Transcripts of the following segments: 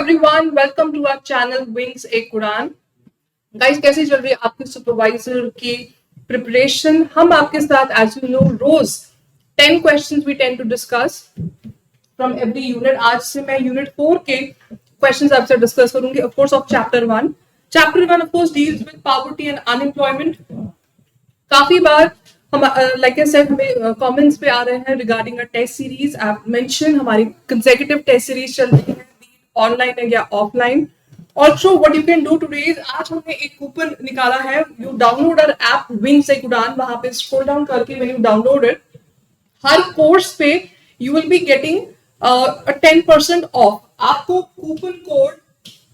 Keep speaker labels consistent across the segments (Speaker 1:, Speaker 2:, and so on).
Speaker 1: everyone, welcome to our channel Wings A Quran. Guys, कैसी चल रही है आपकी सुपरवाइजर की प्रिपरेशन? हम आपके साथ एज यू नो रोज 10 questions we tend to discuss from every unit. आज से मैं यूनिट 4 के क्वेश्चंस आपसे डिस्कस करूंगी, of course of chapter 1. Chapter 1 of course deals with poverty and unemployment. काफी बार हम लाइक आई सेड हमें कमेंट्स पे आ रहे हैं regarding a test series. I mention हमारी कंसेक्यूटिव टेस्ट सीरीज चल रही है, ऑनलाइन है या offline. Also what you can do today is, आज हमने एक कूपन निकाला है. You download our app Wings ए उड़ान, वहां पे स्क्रॉल डाउन करके व्हेन यू डाउनलोड इट, हर कोर्स पे you will be getting 10% off. आपको coupon code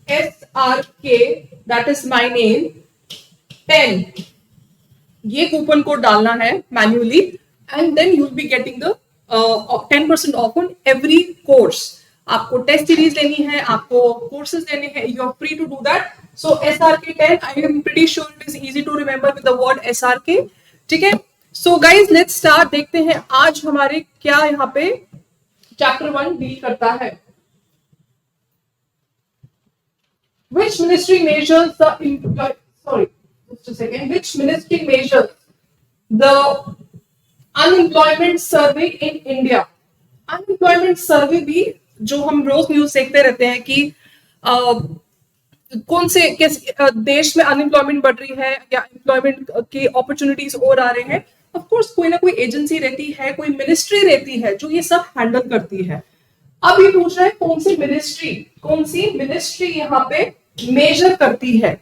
Speaker 1: SRK, that is my name 10, ये कूपन कोड डालना है manually and then you will be getting the 10% off on every course. आपको test series लेनी है, आपको कोर्सेज लेने हैं, you are free to do that. So SRK 10, I am pretty sure it is easy to remember with the word SRK. ठीक है, so guys let's start. देखते हैं आज हमारे क्या यहाँ पे चैप्टर 1 डील करता है. Which ministry measures the which ministry measures the unemployment survey in India? Unemployment survey भी जो हम रोज न्यूज देखते रहते हैं कि कौन से देश में अनएम्प्लॉयमेंट बढ़ रही है या एम्प्लॉयमेंट की अपॉर्चुनिटीज और आ रहे हैं. ऑफ कोर्स कोई ना कोई एजेंसी रहती है, कोई मिनिस्ट्री रहती है जो ये सब हैंडल करती है. अब ये पूछ रहा है कौन सी मिनिस्ट्री यहाँ पे मेजर करती है.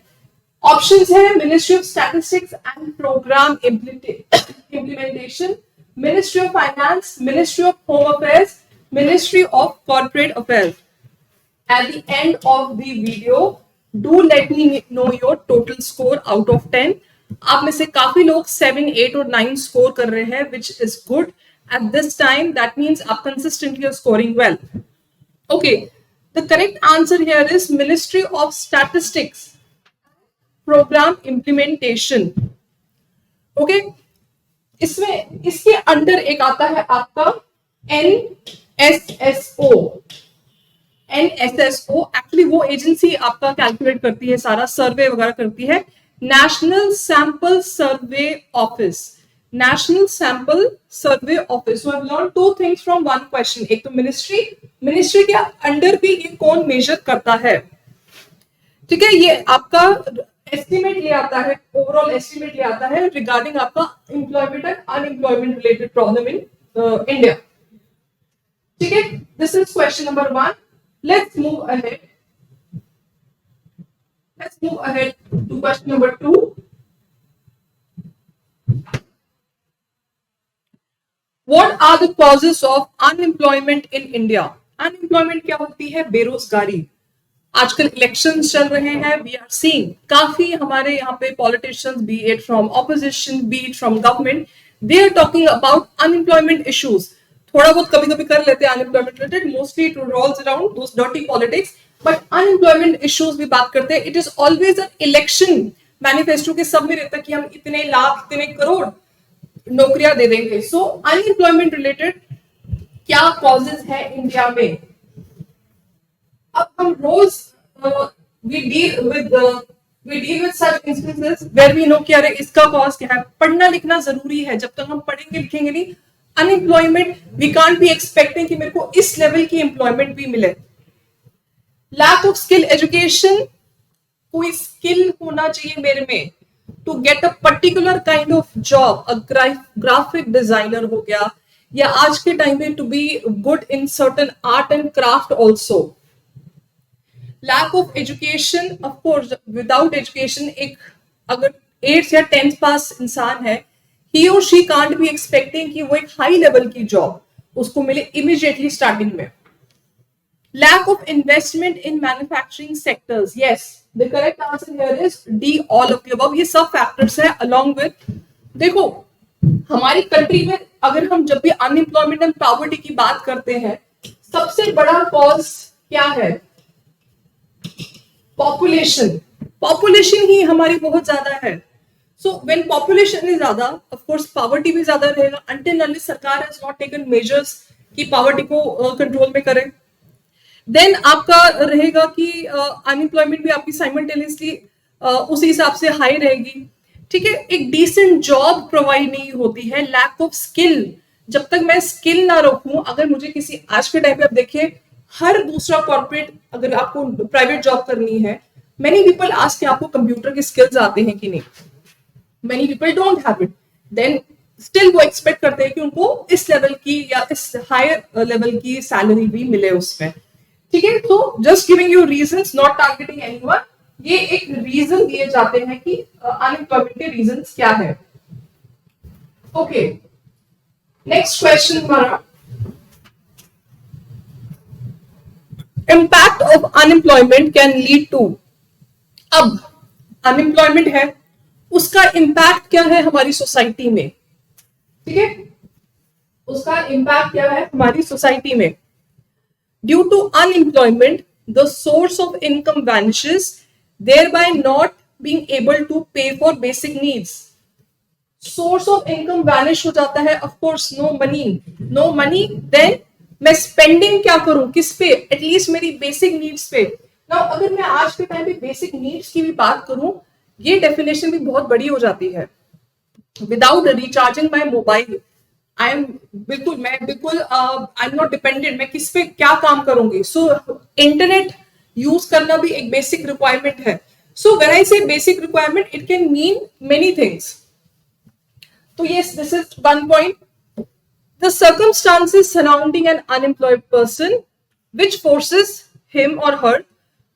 Speaker 1: ऑप्शंस है ministry of statistics and programme implementation, ministry of finance, ministry of home affairs, Ministry of Corporate Affairs. At the end of the video, do let me know your total score out of 10. आप में से काफी लोग 7, 8 और 9 score कर रहे हैं, which is good at this time. That means आप consistently are scoring well. Okay, the correct answer here is Ministry of Statistics, Program Implementation. Okay, इसमें इसके अंडर एक आता है आपका NSSO. एक्चुअली वो एजेंसी आपका कैलकुलेट करती है, सारा सर्वे वगैरह करती है. National sample survey office. So I learn 2 things from 1 question. एक तो मिनिस्ट्री के अंडर भी ये कौन मेजर करता है. ठीक है, ये आपका एस्टिमेट ले आता है, ओवरऑल एस्टिमेट ले आता है रिगार्डिंग आपका employment and unemployment related problem in India. ठीक है, this is question number 1. Let's move ahead to question number 2. What are the causes of unemployment in India? Unemployment क्या होती है? बेरोजगारी. आजकल इलेक्शंस चल रहे हैं, वी आर सीइंग काफी हमारे यहाँ पे politicians, be it from opposition, be it from government, they are talking about unemployment issues. थोड़ा बहुत कभी कभी कर लेते हैं unemployment related, mostly it revolves around those dirty politics. But unemployment issues भी बात करते हैं. It is always an election manifesto के सब में रहता है कि हम इतने लाख, इतने करोड़ नौकरियां दे देंगे. सो अनएम्प्लॉयमेंट रिलेटेड क्या कॉजेज है इंडिया में? अब हम रोज we deal with such instances where we know कि अरे इसका कॉज क्या है. पढ़ना लिखना जरूरी है. जब तक हम पढ़ेंगे लिखेंगे नहीं, unemployment we can't be expecting कि मेरे को इस लेवल की एम्प्लॉयमेंट भी मिले. Lack of skill education. कोई स्किल होना चाहिए मेरे में to get a particular kind of job. A graphic designer हो गया, या आज के टाइम में to be good in certain art and craft also. Lack of education. Of course without education एक अगर 8th या 10th पास इंसान है, he or she can't be expecting कि वो एक हाई लेवल की जॉब उसको मिले इमीडिएटली स्टार्टिंग में. Lack of investment in manufacturing sectors. Yes, the correct answer here is D, all of the above. ये सब फैक्टर्स है अलोंग विद. देखो हमारी कंट्री में अगर हम जब भी अनएम्प्लॉयमेंट एंड पॉवर्टी की बात करते हैं, सबसे बड़ा कॉज क्या है? पॉपुलेशन ही हमारी बहुत ज्यादा है. So when population is ज्यादा, of course poverty भी ज्यादा रहेगा. Until unless सरकार has not taken measures कि poverty को कंट्रोल में करे. देन आपका रहेगा कि अनएम्प्लॉयमेंट भी आपकी साइमल्टेनियसली उसी हिसाब से हाई रहेगी। ठीक है, एक डिसेंट जॉब प्रोवाइड नहीं होती है, लैक ऑफ स्किल। जब तक मैं स्किल ना रखूं, अगर मुझे किसी, आज के टाइम पे आप देखिए हर दूसरा कॉर्पोरेट, अगर आपको प्राइवेट जॉब करनी है, मेनी पीपल आस्क कि आपको कंप्यूटर के स्किल्स आते हैं कि नहीं, many people don't have it, then still वो एक्सपेक्ट करते हैं कि उनको इस लेवल की या इस हायर लेवल की सैलरी भी मिले उसमें। ठीक है, तो just giving you reasons, not targeting anyone, ये एक रीजन दिए जाते हैं कि अनएम्प्लॉयमेंट के रीजंस क्या है। ओके, नेक्स्ट क्वेश्चन हमारा, impact of unemployment can lead to. अब अनएम्प्लॉयमेंट है, उसका इम्पैक्ट क्या है हमारी सोसाइटी में। ठीक है, उसका इम्पैक्ट क्या है हमारी सोसाइटी में। Due to unemployment the source of income vanishes, thereby not being able to pay for basic needs. Source of income vanish हो जाता है, of course no money, then मैं स्पेंडिंग क्या करूं, किस पे, एटलीस्ट मेरी बेसिक नीड्स पे। नाउ अगर मैं आज के टाइम पे बेसिक नीड्स की भी बात करूं, ये डेफिनेशन भी बहुत बड़ी हो जाती है। Without recharging my mobile, I am बिल्कुल आई एम नॉट डिपेंडेंट, मैं किस पे क्या काम करूंगी। सो इंटरनेट यूज करना भी एक बेसिक रिक्वायरमेंट है। सो when I say basic requirement, it can mean many things. तो yes, this is one point. The circumstances surrounding an unemployed person which forces him or her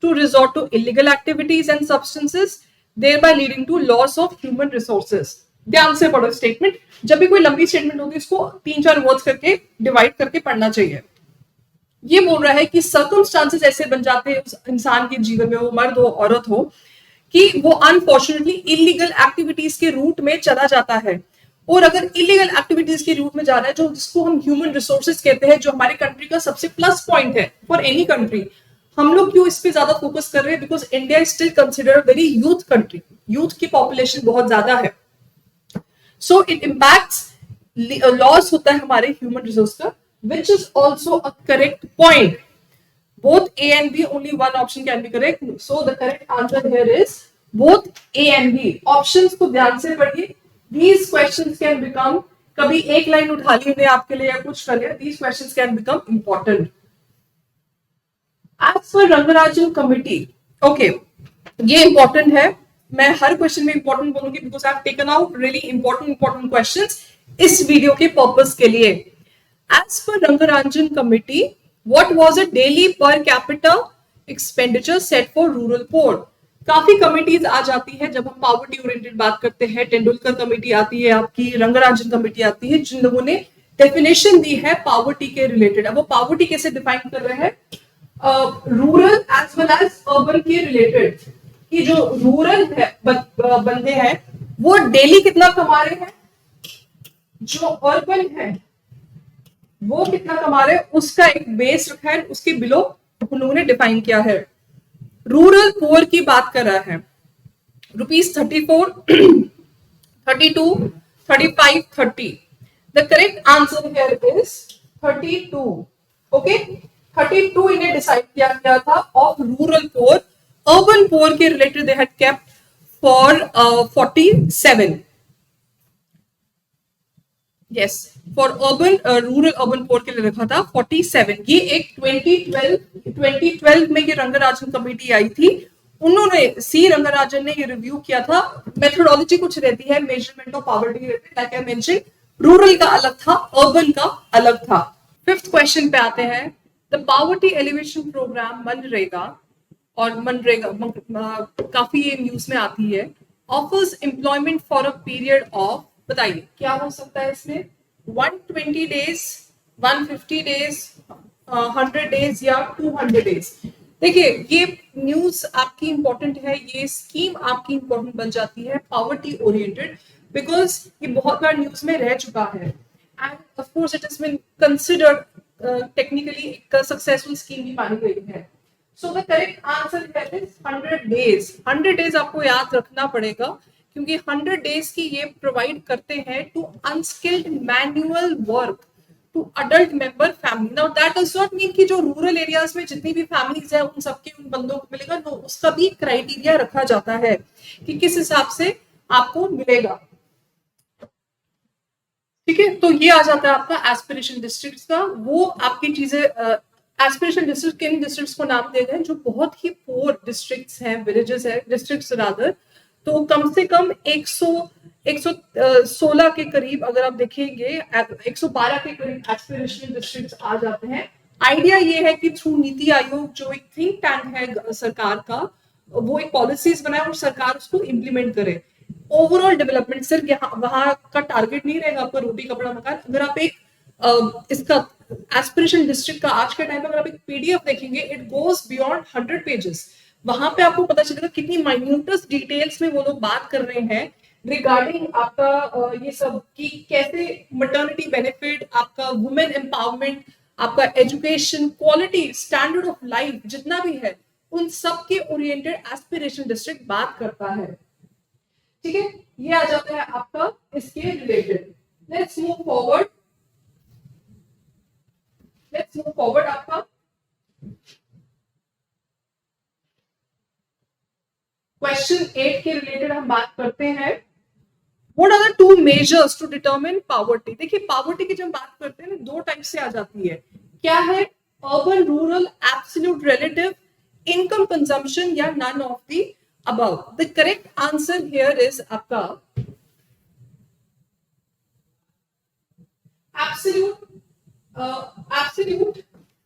Speaker 1: to resort to illegal activities and substances, thereby leading to loss of human resources. ध्यान से पढ़ो statement, जब भी कोई लंबी statement होगी इसको 3-4 words करके डिवाइड करके पढ़ना चाहिए। ये बोल रहा है कि सर्कमस्टांसेस ऐसे बन जाते हैं उस इंसान के जीवन में, वो मर्द हो औरत हो, कि वो अनफॉर्चुनेटली इलीगल एक्टिविटीज के रूट में चला जाता है। और अगर इलीगल एक्टिविटीज के रूट में जा रहा है, जो जिसको हम ह्यूमन रिसोर्सेज कहते हैं, जो हमारी कंट्री का सबसे प्लस पॉइंट है फॉर एनी कंट्री, हम लोग क्यों इस पे ज्यादा फोकस कर रहे हैं? Because India is still considered very youth country, youth की पॉपुलेशन बहुत ज्यादा है। सो इट इम्पैक्ट्स, लॉस होता है हमारे ह्यूमन रिसोर्स का, which is also a correct point. Both A and B, only one option can be correct. So the correct answer here is both A and B. Options को ध्यान से पढ़िए. These questions can become, कभी एक line उठा ली उन्हें आपके लिए या कुछ कर लिया, these questions can become important. As for Rangarajan committee, okay, ये important है, मैं हर क्वेश्चन में इंपॉर्टेंट बोलूंगी because I have taken out really important questions इस वीडियो के पर्पस के लिए। As per Rangarajan committee, what was a daily per capita expenditure set for rural poor? काफी कमिटीज आ जाती है जब हम पॉवर्टी ओरिएंटेड बात करते हैं। तेंदुलकर कमेटी आती है, आपकी रंगराजन कमेटी आती है, जिन लोगों ने डेफिनेशन दी है पॉवर्टी के रिलेटेड। अब वो पॉवर्टी कैसे डिफाइन कर रहे हैं? Rural as well as urban के रिलेटेड, कि जो रूरल है बंदे हैं वो डेली कितना कमा रहे हैं, जो अर्बन है वो कितना कमा रहे हैं, उसका एक बेस रखा है, उसके बिलो उन लोगों ने डिफाइन किया है। रूरल पुअर की बात कर रहा है, ₹34, 32, 35, 30। The correct answer here is 32। Okay, 32 इन्हें डिसाइड किया गया था of rural poor. Urban poor के related they had kept for 47। Yes, for urban rural urban poor के लिए रखा था 47। ये एक 2012 में ये रंगराजन कमेटी आई थी, उन्होंने सी रंगराजन ने ये रिव्यू किया था। मेथोडोलॉजी कुछ रहती है measurement of poverty, like I mention, rural का अलग था, अर्बन का अलग था। 5th क्वेश्चन पे आते हैं। The poverty alleviation programme MNREGA, और मनरेगा काफी ये न्यूज में आती है, offers employment for a period of, बताइए क्या हो सकता है इसमें? 120 डेज, 150 डेज, 100 डेज या 200 डेज। देखिए ये न्यूज आपकी इंपॉर्टेंट है, ये स्कीम आपकी इंपॉर्टेंट बन जाती है पॉवर्टी ओरिएंटेड, बिकॉज ये बहुत बार न्यूज में रह चुका है end of course it has been considered technically एक सक्सेसफुल स्कीम भी मानी गई है। So the correct answer here is 100 days. 100 days आपको याद रखना पड़ेगा, क्योंकि 100 डेज की ये प्रोवाइड करते हैं to unskilled manual work. To adult member family. Now that does not mean कि जो रूरल एरियाज में जितनी भी फैमिलीज है उन सबके उन बंदों को मिलेगा, नो, उसका भी क्राइटेरिया रखा जाता है कि किस हिसाब से आपको मिलेगा। ठीक है, तो ये आ जाता है आपका एस्पिरेशन डिस्ट्रिक्ट्स का। वो आपकी चीजें एस्पिरेशन डिस्ट्रिक्ट किन डिस्ट्रिक्ट्स को नाम दिए गए जो बहुत ही पुअर डिस्ट्रिक्ट्स हैं, विलेजेस है, डिस्ट्रिक्ट्स रादर। तो कम से कम 116 के करीब अगर आप देखेंगे, 112 के करीब एस्पिरेशनल डिस्ट्रिक्ट्स आ जाते हैं। आइडिया ये है कि थ्रू नीति आयोग जो एक थिंक टैंक है सरकार का, वो एक पॉलिसीज बनाए और सरकार उसको इम्प्लीमेंट करे। ओवरऑल डेवलपमेंट सिर्फ यहाँ वहां का टारगेट नहीं रहेगा आपका रोटी कपड़ा मकान। अगर आप एक इसका एस्पिरेशन डिस्ट्रिक्ट का आज के टाइम में अगर आप एक पीडीएफ देखेंगे, इट गोज बियॉन्ड 100 पेजेस। वहां पे आपको पता चलेगा कितनी माइन्यूटस डिटेल्स में वो लोग बात कर रहे हैं रिगार्डिंग आपका ये सब कि कैसे मैटरनिटी बेनिफिट, आपका वुमेन एम्पावरमेंट, आपका education, quality, standard of life जितना भी है, उन सब के ओरिएंटेड एस्पिरेशन डिस्ट्रिक्ट बात करता है। ठीक है, ये आ जाता है आपका इसके रिलेटेड। Let's move forward. आपका क्वेश्चन 8 के रिलेटेड हम बात करते हैं। What are the two measures to determine poverty? देखिए, पॉवर्टी की जब बात करते हैं ना, दो टाइप से आ जाती है। क्या है? Urban, rural, absolute, relative, income consumption या none of the above. The correct answer here is आपका एब्सोल्यूट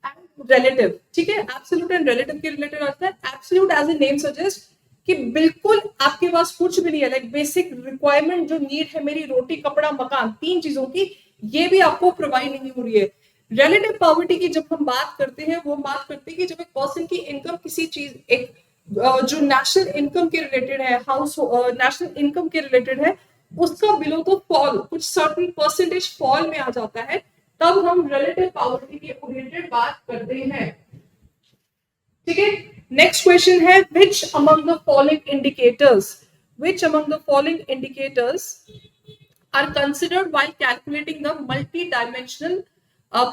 Speaker 1: एंड रिलेटिव। ठीक है, एब्सोल्यूट एंड रिलेटिव के रिलेटेड आता है। Absolute as a name suggest कि बिल्कुल आपके पास कुछ भी नहीं है, लाइक बेसिक रिक्वायरमेंट जो नीड है मेरी, रोटी कपड़ा मकान, 3 चीजों की, ये भी आपको प्रोवाइड नहीं हो रही है। रिलेटिव पॉवर्टी की जब हम बात करते हैं, वो बात करते हैं कि जब एक पर्सन की इनकम किसी चीज, एक जो नेशनल इनकम के रिलेटेड है, हाउस नेशनल इनकम के रिलेटेड है, उसका बिलो तो फॉल, कुछ सर्टेन परसेंटेज फॉल में आ जाता है, तब हम रिलेटिव पॉवर्टी के ओरिएंटेड बात करते हैं। ठीक है, नेक्स्ट क्वेश्चन है which among the following indicators are considered while calculating the multi-dimensional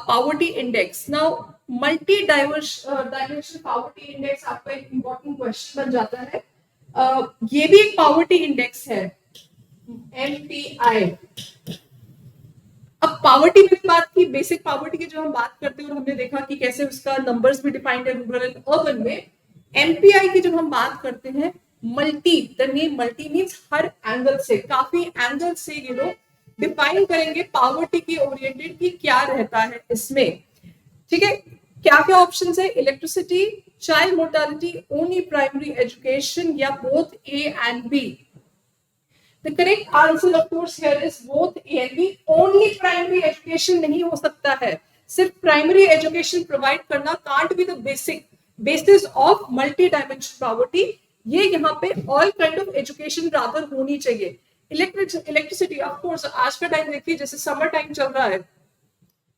Speaker 1: poverty index? Now multi-dimensional poverty index आपका एक important question बन जाता है। ये भी एक poverty index है, MPI। अब पावर्टी में बात की, बेसिक पावर्टी की जो हम बात करते हैं और हमने देखा कि कैसे उसका नंबर्स भी डिफाइंड है रूरल एंड अर्बन में। एमपीआई की जब हम बात करते हैं, multi, the name multi means her angle से, काफी एंगल से ये लोग डिफाइन करेंगे पावर्टी की ओरिएंटेड की क्या रहता है इसमें। ठीक है, क्या क्या ऑप्शंस है? Electricity, child mortality, only primary education या both A and B. The correct answer of course here is both A and B. Only primary education नहीं हो सकता है, सिर्फ प्राइमरी एजुकेशन प्रोवाइड करना can't be the basis of multi-dimensional poverty। ये यहाँ पे all kind of education rather होनी चाहिए। इलेक्ट्रिसिटी ऑफ कोर्स आज का टाइम देखिए, जैसे समर टाइम चल रहा है,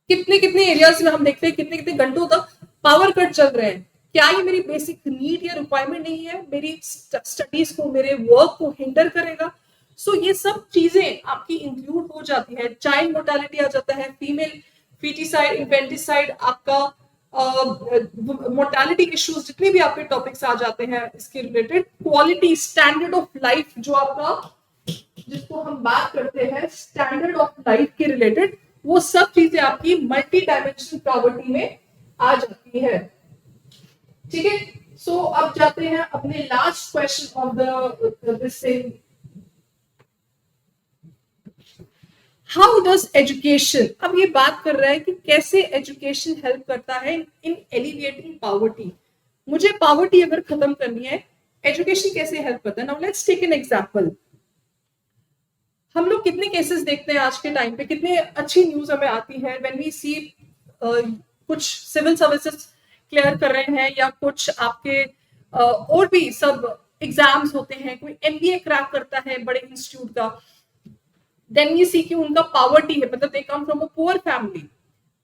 Speaker 1: कितने कितने एरियाज में हम देखते हैं कितने कितने घंटों तक पावर कट चल रहे हैं। क्या ये मेरी बेसिक नीड या रिक्वायरमेंट नहीं है? मेरी स्टडीज को, मेरे वर्क को हिंडर करेगा। सो ये सब चीजें आपकी इंक्लूड हो जाती है। चाइल्ड मोर्टालिटी आ जाता है, फीमेल फीटिसाइड, इन्फेंटिसाइड, आपका मोर्टालिटी इश्यूज, जितने भी आपके टॉपिक्स आ जाते हैं इसके related. Quality, standard of life, जो आपका, जिसको हम बात करते हैं स्टैंडर्ड ऑफ लाइफ के रिलेटेड, वो सब चीजें आपकी मल्टी डायमेंशनल पॉवर्टी में आ जाती है। ठीक है, सो अब जाते हैं अपने last question of the same. How does education, अब ये बात कर रहा है कि कैसे एजुकेशन हेल्प करता है इन एलिविएटिंग पॉवर्टी। मुझे पॉवर्टी अगर खत्म करनी है, एजुकेशन कैसे हेल्प करता है? Now let's take an example. हम लोग कितने केसेस देखते हैं आज के टाइम पे, कितने अच्छी न्यूज हमें आती है व्हेन वी सी कुछ सिविल सर्विसेज क्लियर कर रहे हैं, या कुछ आपके और भी सब एग्जाम्स होते हैं, कोई एमबीए क्रैक करता है बड़े इंस्टीट्यूट का, देन वी सी कि उनका पॉवर्टी है, मतलब they come from a poor family.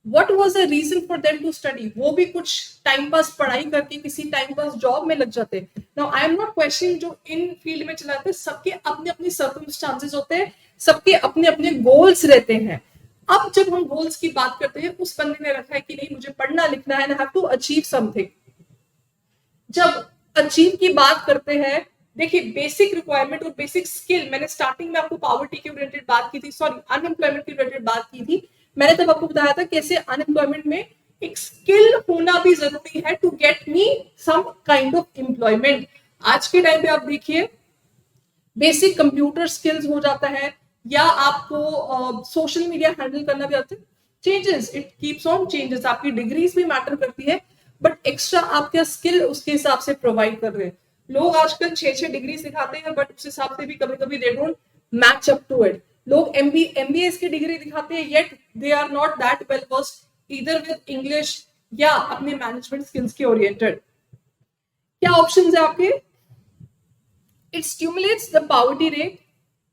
Speaker 1: What was the reason for them to study? वो भी कुछ टाइम पास पढ़ाई करके किसी टाइम पास जॉब में लग जाते हैं। Now I am not questioning जो इन फील्ड में चलाते हैं, सबके अपने अपने सर्कमस्टांसेस होते हैं, सबके अपने अपने गोल्स रहते हैं। अब जब हम गोल्स की बात करते हैं, उस बंदे ने रखा है कि नहीं मुझे पढ़ना लिखना है, I have to achieve something. जब अचीव की बात करते हैं, देखिए बेसिक रिक्वायरमेंट और बेसिक स्किल, मैंने स्टार्टिंग में आपको पॉवर्टी के रिलेटेड बात की थी, सॉरी अनएम्प्लॉयमेंट के रिलेटेड बात की थी। मैंने तब आपको बताया था कैसे अनएम्प्लॉयमेंट में एक स्किल होना भी जरूरी है to get me some kind of employment. आज के टाइम पे आप देखिए बेसिक कंप्यूटर स्किल्स हो जाता है, या आपको सोशल मीडिया हैंडल करना भी आता है। Changes, it keeps on changes, आपकी डिग्रीज भी मैटर करती है, बट एक्स्ट्रा आप क्या स्किल उसके हिसाब से प्रोवाइड कर रहे हैं। लोग आजकल 6 डिग्री सिखाते हैं, बट उस हिसाब से भी कभी कभी they don't match up to it. लोग एमबीए की डिग्री दिखाते हैं, yet they are not that well versed either with English या अपने मैनेजमेंट स्किल्स के ओरिएंटेड। क्या ऑप्शंस है आपके? It stimulates the poverty rate.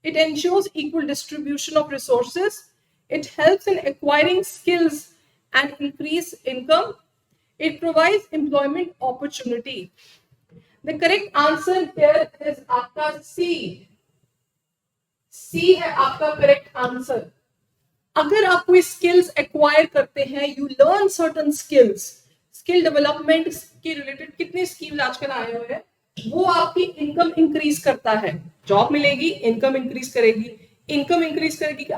Speaker 1: It ensures equal distribution of resources. It helps in acquiring skills and increase income. It provides employment opportunity. The correct answer here is आपका C. C है आपका correct answer. अगर आप कोई skills acquire करते हैं, you learn certain skills, skill development के related कितने स्कीम्स आजकल आए हुए हैं, वो आपकी इनकम इंक्रीज करता है। जॉब मिलेगी, इनकम इंक्रीज करेगी, इनकम इंक्रीज करेगी कि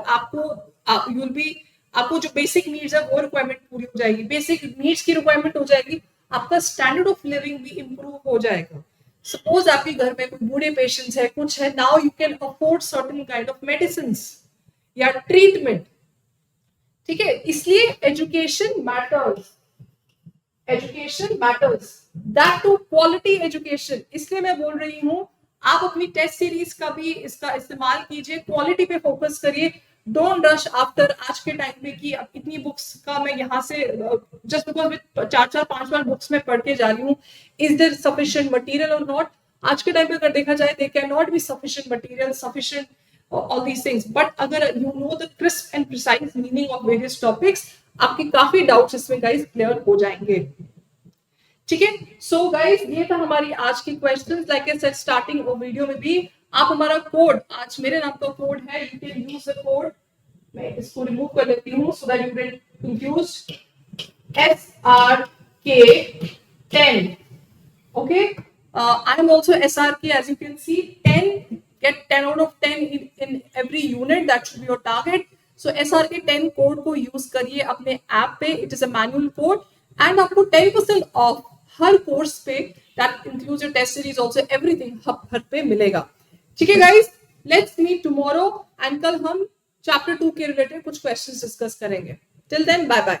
Speaker 1: आपको जो बेसिक नीड्स है वो रिक्वायरमेंट पूरी हो जाएगी, बेसिक नीड्स की रिक्वायरमेंट हो जाएगी, आपका स्टैंडर्ड ऑफ लिविंग भी इंप्रूव हो जाएगा। सपोज आपके घर में कोई बूढ़े पेशेंट्स है, कुछ है, now you can afford certain kind of medicine या ट्रीटमेंट। ठीक है, इसलिए education matters, education matters, that to quality education. इसलिए मैं बोल रही हूं आप अपनी टेस्ट सीरीज का भी इसका इस्तेमाल कीजिए, क्वालिटी पे फोकस करिए, डोंट रश आफ्टर। आज के टाइम में कि अब इतनी बुक्स का मैं यहाँ से जस्ट बिकॉज मैं 4-5 बुक्स में पढ़ के जा रही हूँ, इज देयर सफिशिएंट मटेरियल और नॉट? आज के टाइम पे अगर देखा जाए, they can not be sufficient material, sufficient all these things, but अगर you know the crisp and precise meaning of various topics, आपके काफी डाउट्स इसमें गाइस क्लियर हो जाएंगे। ठीक है, सो गाइस ये था हमारी आज की questions. Like I said starting और वीडियो में भी, आप हमारा कोड, आज मेरे नाम का कोड है, you can use the code, मैं इसको रिमूव कर लेती हूँ so that you don't confuse, SRK10, okay, I am also SRK, as you can see, 10, get 10 out of 10 in every unit, that should be your target. So SRK10 code को use करिए अपने app पे, it is a manual code, and आपको 10% ऑफ हर course पे, that includes your test series also, everything हर पे मिलेगा। ठीक है guys, let's meet tomorrow, and कल हम चैप्टर 2 के रिलेटेड कुछ क्वेश्चंस डिस्कस करेंगे। Till then bye bye.